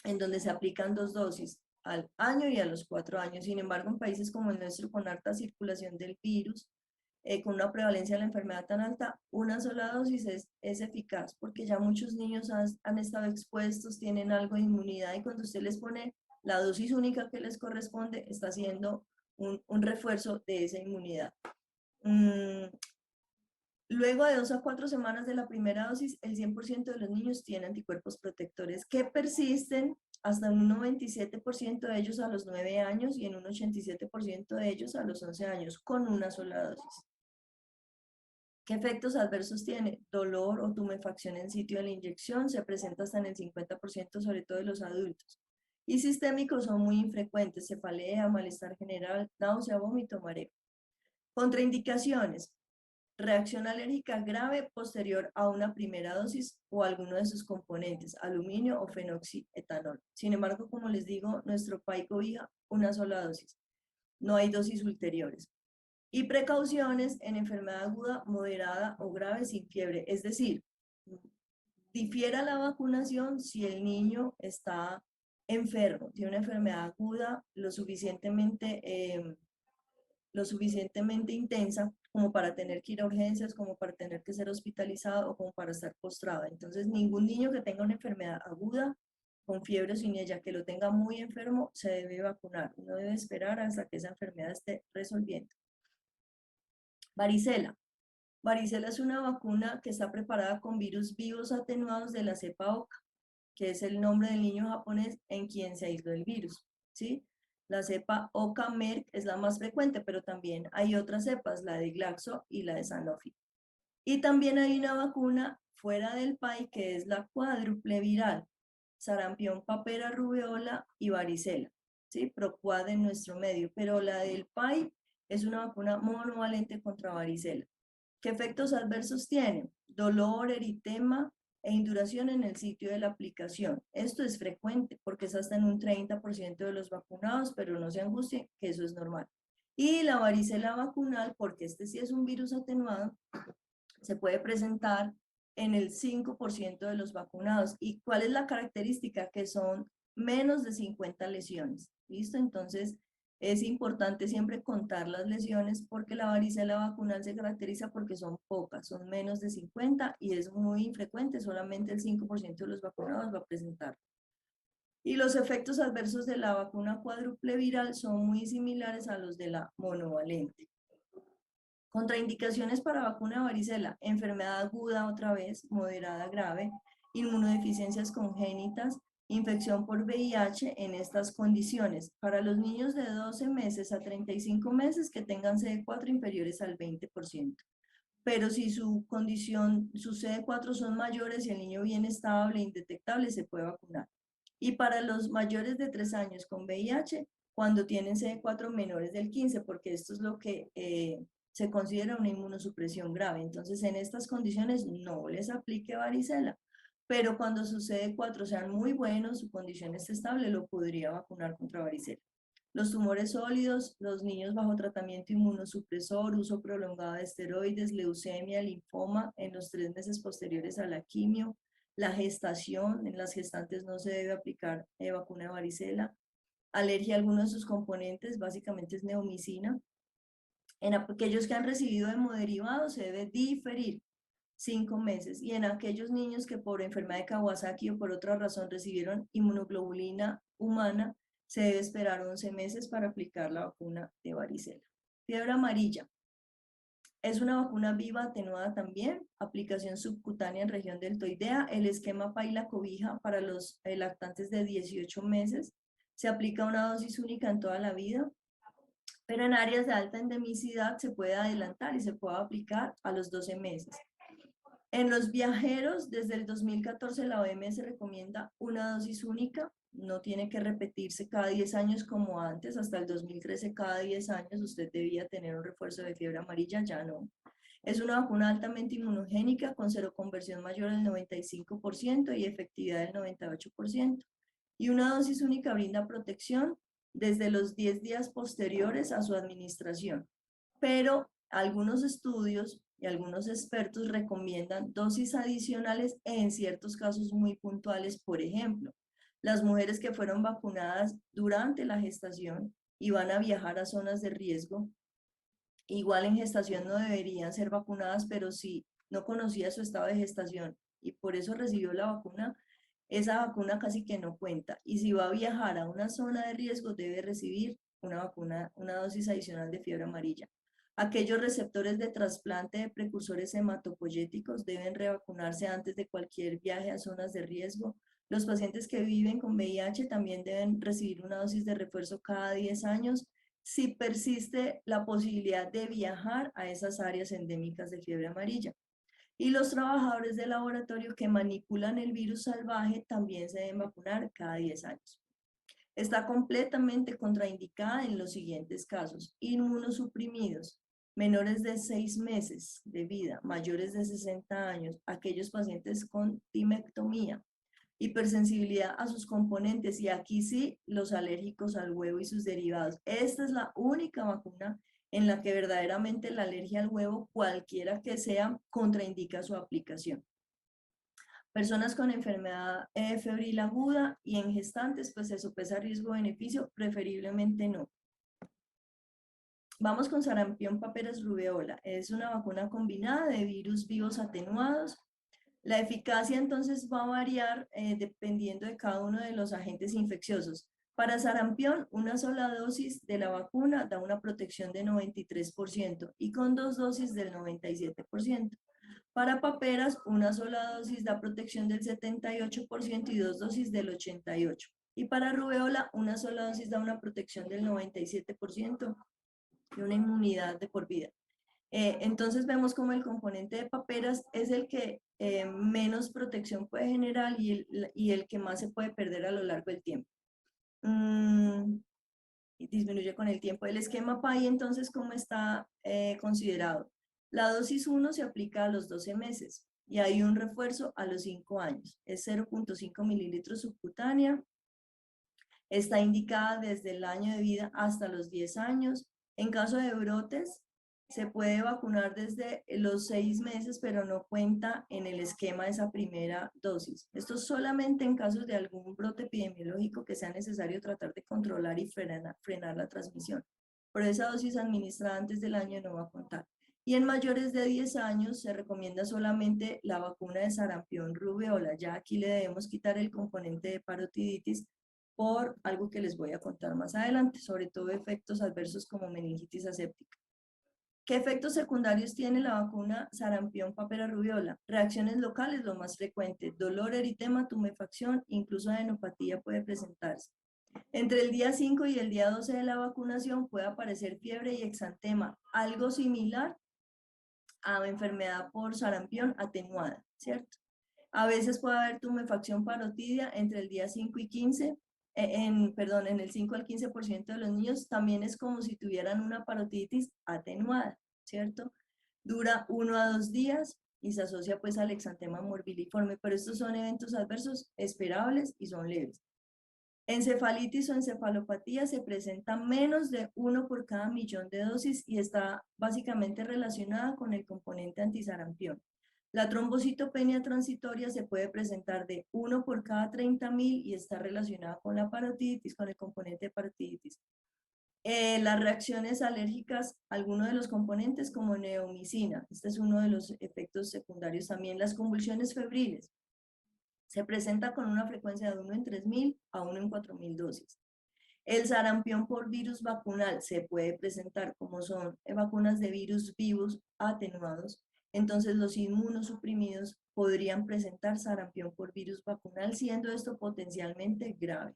en donde se aplican 2 dosis, al año y a los 4 años. Sin embargo, en países como el nuestro, con alta circulación del virus, con una prevalencia de la enfermedad tan alta, una sola dosis es eficaz, porque ya muchos niños han estado expuestos, tienen algo de inmunidad, y cuando usted les pone la dosis única que les corresponde, está haciendo un refuerzo de esa inmunidad. Luego de 2 a 4 semanas de la primera dosis, el 100% de los niños tienen anticuerpos protectores que persisten hasta en un 97% de ellos a los 9 años y en un 87% de ellos a los 11 años, con una sola dosis. ¿Qué efectos adversos tiene? Dolor o tumefacción en sitio de la inyección, se presenta hasta en el 50%, sobre todo de los adultos. Y sistémicos son muy infrecuentes, cefalea, malestar general, náusea, vómito, mareo. Contraindicaciones. Reacción alérgica grave posterior a una primera dosis o alguno de sus componentes, aluminio o fenoxietanol. Sin embargo, como les digo, nuestro PAI cobija una sola dosis. No hay dosis ulteriores. Y precauciones en enfermedad aguda, moderada o grave sin fiebre. Es decir, difiera la vacunación si el niño está enfermo, tiene una enfermedad aguda lo suficientemente intensa como para tener que ir a urgencias, como para tener que ser hospitalizado o como para estar postrado. Entonces, ningún niño que tenga una enfermedad aguda, con fiebre o sin ella, que lo tenga muy enfermo, se debe vacunar. No debe esperar hasta que esa enfermedad esté resolviendo. Varicela. Varicela es una vacuna que está preparada con virus vivos atenuados de la cepa OCA, que es el nombre del niño japonés en quien se aisló el virus, ¿sí? La cepa OCA-Merck es la más frecuente, pero también hay otras cepas, la de Glaxo y la de Sanofi. Y también hay una vacuna fuera del PAI que es la cuádruple viral, sarampión, papera, rubeola y varicela, ¿sí? Procuad en nuestro medio, pero la del PAI es una vacuna monovalente contra varicela. ¿Qué efectos adversos tiene? Dolor, eritema e induración en el sitio de la aplicación. Esto es frecuente porque es hasta en un 30% de los vacunados, pero no se angustien, que eso es normal. Y la varicela vacunal, porque este sí es un virus atenuado, se puede presentar en el 5% de los vacunados. ¿Y cuál es la característica? Que son menos de 50 lesiones. ¿Listo? Entonces, Es importante siempre contar las lesiones porque la varicela vacunal se caracteriza porque son pocas, son menos de 50 y es muy infrecuente, solamente el 5% de los vacunados va a presentar. Y los efectos adversos de la vacuna cuádruple viral son muy similares a los de la monovalente. Contraindicaciones para vacuna de varicela: enfermedad aguda otra vez, moderada grave, inmunodeficiencias congénitas, infección por VIH en estas condiciones. Para los niños de 12 meses a 35 meses que tengan CD4 inferiores al 20%. Pero si su condición, sus CD4 son mayores y el niño bien estable, indetectable, se puede vacunar. Y para los mayores de 3 años con VIH, cuando tienen CD4 menores del 15, porque esto es lo que se considera una inmunosupresión grave. Entonces, en estas condiciones no les aplique varicela, pero cuando sus CD4 sean muy buenos, su condición esté estable, lo podría vacunar contra varicela. Los tumores sólidos, los niños bajo tratamiento inmunosupresor, uso prolongado de esteroides, leucemia, linfoma en los 3 meses posteriores a la quimio, la gestación, en las gestantes no se debe aplicar vacuna de varicela, alergia a algunos de sus componentes, básicamente es neomicina. En aquellos que han recibido hemoderivado se debe diferir 5 meses, y en aquellos niños que por enfermedad de Kawasaki o por otra razón recibieron inmunoglobulina humana, se debe esperar 11 meses para aplicar la vacuna de varicela. Fiebre amarilla. Es una vacuna viva atenuada también, aplicación subcutánea en región deltoidea. El esquema paila cobija para los lactantes de 18 meses. Se aplica una dosis única en toda la vida, pero en áreas de alta endemicidad se puede adelantar y se puede aplicar a los 12 meses. En los viajeros, desde el 2014 la OMS recomienda una dosis única, no tiene que repetirse cada 10 años como antes. Hasta el 2013 cada 10 años usted debía tener un refuerzo de fiebre amarilla, ya no. Es una vacuna altamente inmunogénica con seroconversión mayor al 95% y efectividad del 98%. Y una dosis única brinda protección desde los 10 días posteriores a su administración. Pero algunos estudios y algunos expertos recomiendan dosis adicionales en ciertos casos muy puntuales. Por ejemplo, las mujeres que fueron vacunadas durante la gestación y van a viajar a zonas de riesgo, igual en gestación no deberían ser vacunadas, pero si no conocía su estado de gestación y por eso recibió la vacuna, esa vacuna casi que no cuenta. Y si va a viajar a una zona de riesgo, debe recibir una vacuna, una dosis adicional de fiebre amarilla. Aquellos receptores de trasplante de precursores hematopoyéticos deben revacunarse antes de cualquier viaje a zonas de riesgo. Los pacientes que viven con VIH también deben recibir una dosis de refuerzo cada 10 años si persiste la posibilidad de viajar a esas áreas endémicas de fiebre amarilla. Y los trabajadores de laboratorio que manipulan el virus salvaje también se deben vacunar cada 10 años. Está completamente contraindicada en los siguientes casos: inmunosuprimidos, menores de 6 meses de vida, mayores de 60 años, aquellos pacientes con timectomía, hipersensibilidad a sus componentes, y aquí sí, los alérgicos al huevo y sus derivados. Esta es la única vacuna en la que verdaderamente la alergia al huevo, cualquiera que sea, contraindica su aplicación. Personas con enfermedad febril aguda y en gestantes, pues se sopesa riesgo-beneficio, preferiblemente no. Vamos con sarampión, paperas, rubeola. Es una vacuna combinada de virus vivos atenuados. La eficacia entonces va a variar dependiendo de cada uno de los agentes infecciosos. Para sarampión, una sola dosis de la vacuna da una protección de 93% y con 2 dosis del 97%. Para paperas, una sola dosis da protección del 78% y 2 dosis del 88%. Y para rubeola, una sola dosis da una protección del 97% y una inmunidad de por vida. Entonces vemos como el componente de paperas es el que menos protección puede generar y el que más se puede perder a lo largo del tiempo. Y disminuye con el tiempo. El esquema PAI, entonces, ¿cómo está considerado? La dosis 1 se aplica a los 12 meses y hay un refuerzo a los 5 años. Es 0.5 mililitros subcutánea. Está indicada desde el año de vida hasta los 10 años. En caso de brotes, se puede vacunar desde los 6 meses, pero no cuenta en el esquema de esa primera dosis. Esto solamente en casos de algún brote epidemiológico que sea necesario tratar de controlar y frenar la transmisión. Por esa dosis administrada antes del año no va a contar. Y en mayores de 10 años se recomienda solamente la vacuna de sarampión, rubiola. Ya aquí le debemos quitar el componente de parotiditis por algo que les voy a contar más adelante, sobre todo efectos adversos como meningitis aséptica. ¿Qué efectos secundarios tiene la vacuna sarampión, papera, rubiola? Reacciones locales, lo más frecuente, dolor, eritema, tumefacción, incluso adenopatía puede presentarse. Entre el día 5 y el día 12 de la vacunación puede aparecer fiebre y exantema, algo similar a enfermedad por sarampión atenuada, ¿cierto? A veces puede haber tumefacción parotidia entre el día 5 y 15, en el 5 al 15% de los niños también es como si tuvieran una parotiditis atenuada, ¿cierto? Dura 1 a 2 días y se asocia pues al exantema morbiliforme, pero estos son eventos adversos esperables y son leves. Encefalitis o encefalopatía se presenta menos de 1 por cada millón de dosis y está básicamente relacionada con el componente antisarampión. La trombocitopenia transitoria se puede presentar de 1 por cada 30.000 y está relacionada con la parotiditis, con el componente de parotiditis. Las reacciones alérgicas, algunos de los componentes como neomicina, este es uno de los efectos secundarios también. Las convulsiones febriles, se presenta con una frecuencia de 1 en 3.000 a 1 en 4.000 dosis. El sarampión por virus vacunal se puede presentar como son vacunas de virus vivos atenuados, entonces los inmunosuprimidos podrían presentar sarampión por virus vacunal, siendo esto potencialmente grave.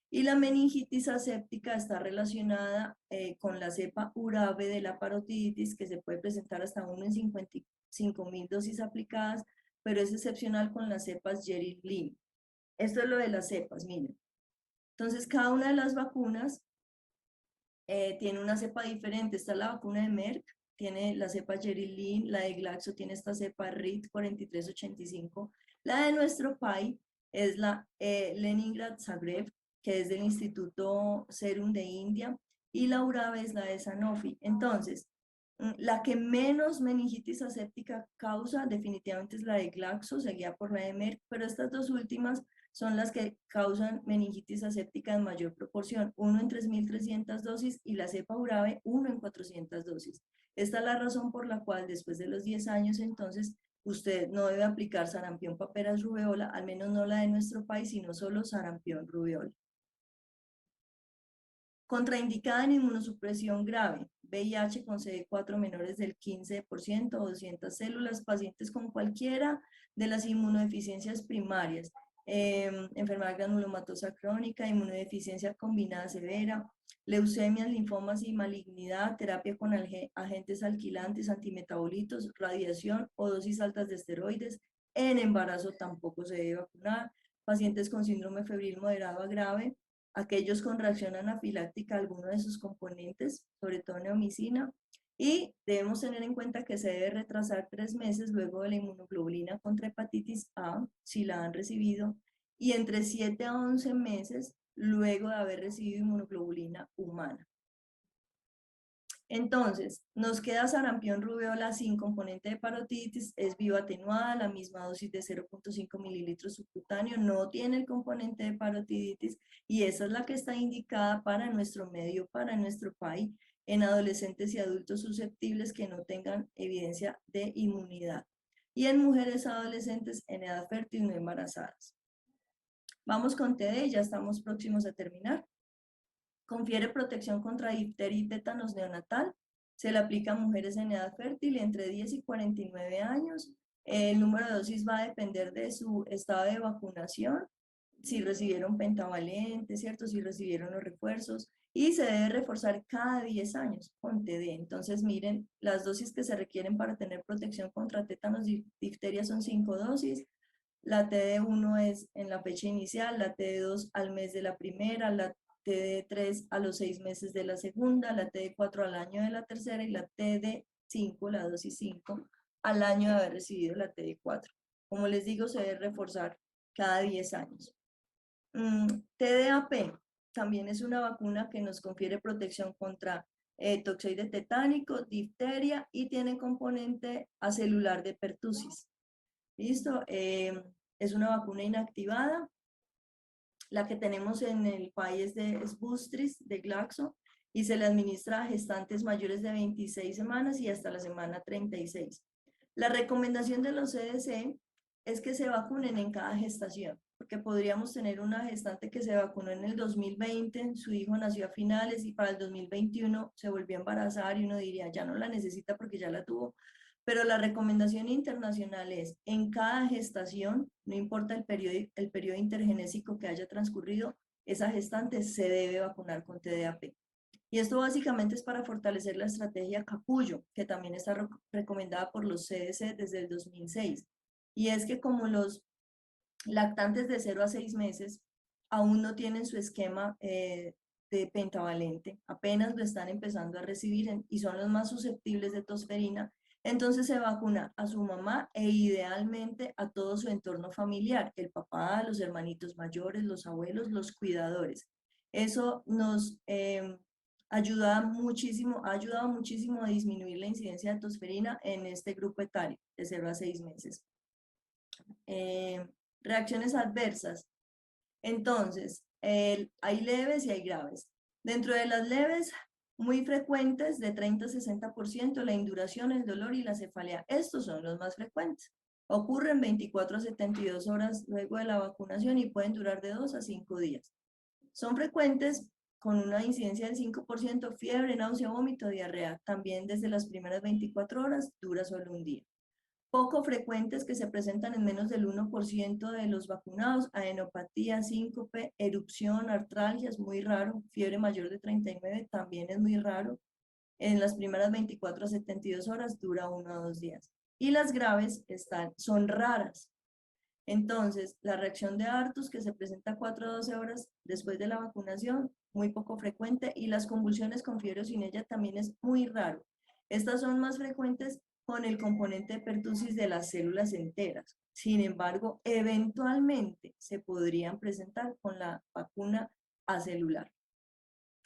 Y la meningitis aséptica está relacionada con la cepa urave de la parotiditis, que se puede presentar hasta 1 en 55.000 dosis aplicadas, pero es excepcional con las cepas Jerry Lee. Esto es lo de las cepas, miren. Entonces, cada una de las vacunas tiene una cepa diferente. Esta es la vacuna de Merck, tiene la cepa Jerry Lee, la de Glaxo tiene esta cepa RIT 4385. La de nuestro país es la Leningrad Zagreb, que es del Instituto Serum de India, y la Urave es la de Sanofi. Entonces, la que menos meningitis aséptica causa definitivamente es la de Glaxo, seguida por la de Merck, pero estas dos últimas son las que causan meningitis aséptica en mayor proporción, 1 en 3.300 dosis y la cepa Urave 1 en 400 dosis. Esta es la razón por la cual después de los 10 años entonces usted no debe aplicar sarampión, paperas, rubiola, al menos no la de nuestro país, sino solo sarampión, rubiola. Contraindicada en inmunosupresión grave, VIH con CD4 menores del 15% o 200 células, pacientes con cualquiera de las inmunodeficiencias primarias, enfermedad granulomatosa crónica, inmunodeficiencia combinada severa, leucemias, linfomas y malignidad, terapia con agentes alquilantes, antimetabolitos, radiación o dosis altas de esteroides. En embarazo tampoco se debe vacunar. Pacientes con síndrome febril moderado a grave, aquellos con reacción anafiláctica a alguno de sus componentes, sobre todo neomicina, y debemos tener en cuenta que se debe retrasar 3 meses luego de la inmunoglobulina contra hepatitis A, si la han recibido, y entre 7 a 11 meses luego de haber recibido inmunoglobulina humana. Entonces, nos queda sarampión, rubiola sin componente de parotiditis, es bioatenuada, la misma dosis de 0.5 mililitros subcutáneo, no tiene el componente de parotiditis y esa es la que está indicada para nuestro medio, para nuestro país, en adolescentes y adultos susceptibles que no tengan evidencia de inmunidad. Y en mujeres adolescentes en edad fértil no embarazadas. Vamos con TD, ya estamos próximos a terminar. Confiere protección contra difteria y tétanos neonatal. Se le aplica a mujeres en edad fértil entre 10 y 49 años. El número de dosis va a depender de su estado de vacunación, si recibieron pentavalente, ¿cierto? Si recibieron los refuerzos. Y se debe reforzar cada 10 años con TD. Entonces, miren, las dosis que se requieren para tener protección contra tétanos y difteria son 5 dosis. La TD1 es en la fecha inicial, la TD2 al mes de la primera, la TD3 a los 6 meses de la segunda, la TD4 al año de la tercera y la TD5, la dosis 5, al año de haber recibido la TD4. Como les digo, se debe reforzar cada 10 años. TDAP también es una vacuna que nos confiere protección contra toxoide tetánico, difteria y tiene componente acelular de pertusis. ¿Listo? Es una vacuna inactivada. La que tenemos en el país es Bustris de Glaxo y se le administra a gestantes mayores de 26 semanas y hasta la semana 36. La recomendación de los CDC es que se vacunen en cada gestación, porque podríamos tener una gestante que se vacunó en el 2020, su hijo nació a finales y para el 2021 se volvió a embarazar y uno diría, ya no la necesita porque ya la tuvo. Pero la recomendación internacional es, en cada gestación, no importa el periodo intergenésico que haya transcurrido, esa gestante se debe vacunar con TDAP. Y esto básicamente es para fortalecer la estrategia Capullo, que también está recomendada por los CDC desde el 2006. Y es que como los lactantes de 0 a 6 meses aún no tienen su esquema de pentavalente, apenas lo están empezando a recibir y son los más susceptibles de tosferina, entonces se vacuna a su mamá e idealmente a todo su entorno familiar, el papá, los hermanitos mayores, los abuelos, los cuidadores. Eso nos ha ayudado muchísimo a disminuir la incidencia de tosferina en este grupo etario de 0 a 6 meses. Reacciones adversas. Entonces, hay leves y hay graves. Dentro de las leves, muy frecuentes, de 30 a 60%, la induración, el dolor y la cefalea. Estos son los más frecuentes. Ocurren 24 a 72 horas luego de la vacunación y pueden durar de 2 a 5 días. Son frecuentes con una incidencia del 5%, fiebre, náusea, vómito, diarrea. También desde las primeras 24 horas, dura solo un día. Poco frecuentes que se presentan en menos del 1% de los vacunados, adenopatía, síncope, erupción, artralgia, es muy raro, fiebre mayor de 39 también es muy raro, en las primeras 24 a 72 horas dura 1 a 2 días. Y las graves son raras. Entonces, la reacción de Artus que se presenta 4 a 12 horas después de la vacunación, muy poco frecuente, y las convulsiones con fiebre o sin ella también es muy raro. Estas son más frecuentes con el componente de pertusis de las células enteras. Sin embargo, eventualmente se podrían presentar con la vacuna acelular.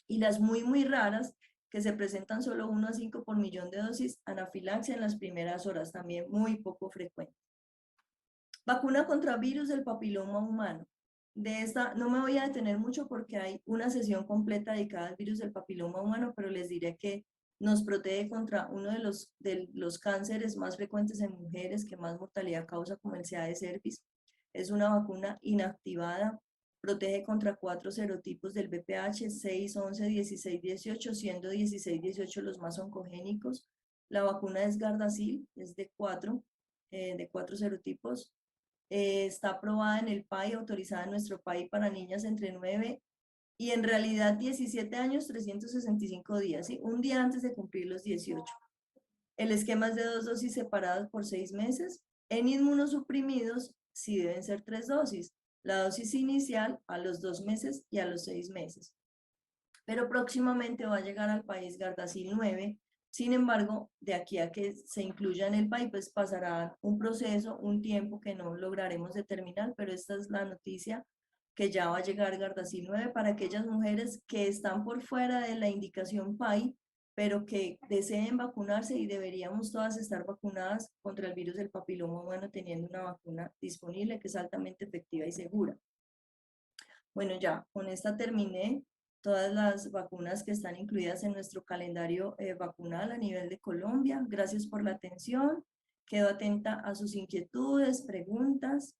Y las muy raras, que se presentan solo 1 a 5 por millón de dosis, anafilaxia en las primeras horas, también muy poco frecuente. Vacuna contra virus del papiloma humano. De esta no me voy a detener mucho porque hay una sesión completa dedicada al virus del papiloma humano, pero les diré que nos protege contra uno de los cánceres más frecuentes en mujeres, que más mortalidad causa, como el CA de cervix. Es una vacuna inactivada, protege contra 4 serotipos del VPH, 6, 11, 16, 18, siendo 16, 18 los más oncogénicos. La vacuna es Gardasil, es de 4 serotipos. Está aprobada en el país, autorizada en nuestro país para niñas entre 9 y en realidad 17 años, 365 días, ¿sí? Un día antes de cumplir los 18. El esquema es de 2 dosis separadas por 6 meses. En inmunosuprimidos sí deben ser 3 dosis. La dosis inicial a los 2 meses y a los 6 meses. Pero próximamente va a llegar al país Gardasil 9. Sin embargo, de aquí a que se incluya en el país, pues pasará un proceso, un tiempo que no lograremos determinar, pero esta es la noticia que ya va a llegar Gardasil 9 para aquellas mujeres que están por fuera de la indicación PAI, pero que deseen vacunarse y deberíamos todas estar vacunadas contra el virus del papiloma humano teniendo una vacuna disponible que es altamente efectiva y segura. Bueno, ya, con esta terminé todas las vacunas que están incluidas en nuestro calendario vacunal a nivel de Colombia. Gracias por la atención. Quedo atenta a sus inquietudes, preguntas.